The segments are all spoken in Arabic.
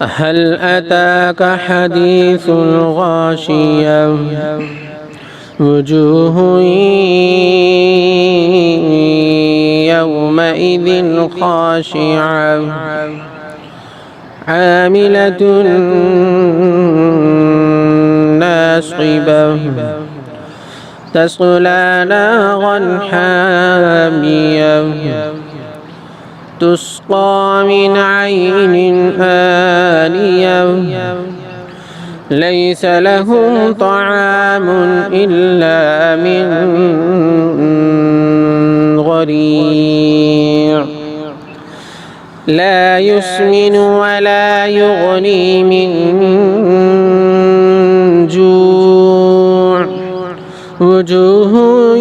هل أتاك حديث الغاشية وجوه يومئذ خاشعة عاملة ناصبة تصلى نارا حامية تسقى من عين آنية ليس لهم طعام إلا من ضريع لا يسمن ولا يغني من جوع وجوه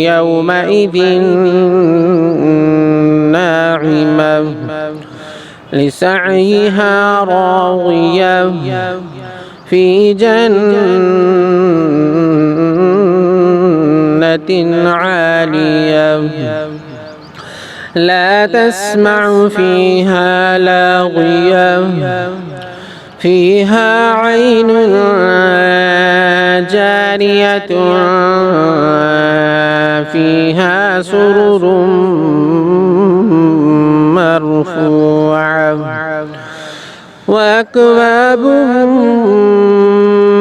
يومئذ ناعمة لسعيها راضية في جنة عالية لا تسمع فيها لاغية فيها عين جارية فيها سرر مرفوعة وأكواب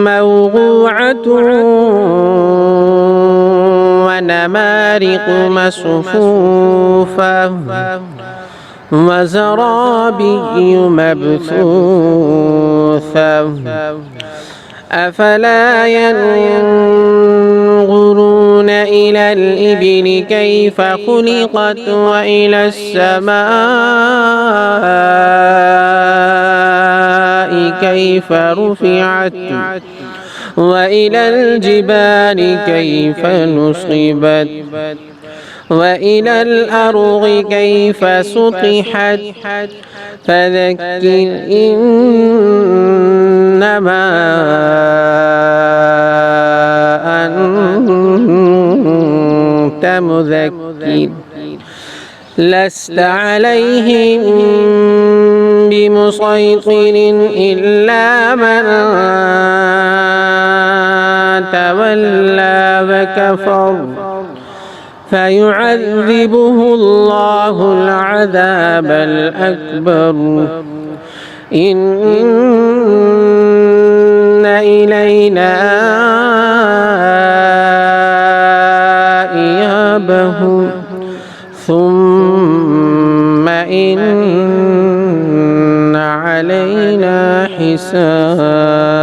موضوعة ونمارق مصفوفة وزرابي مبثوثة أفلا ينظرون إلى الإبل كيف خلقت وإلى السماء كيف رفعت وإلى الجبال كيف نصبت وإلى الأرض كيف سطحت فذكر إنما أنت مذكر لست عليهم بمسيطر إلا من تولى وكفر فيعذبه الله العذاب الأكبر إن إلينا إيابهم ثم إن علينا حسابهم.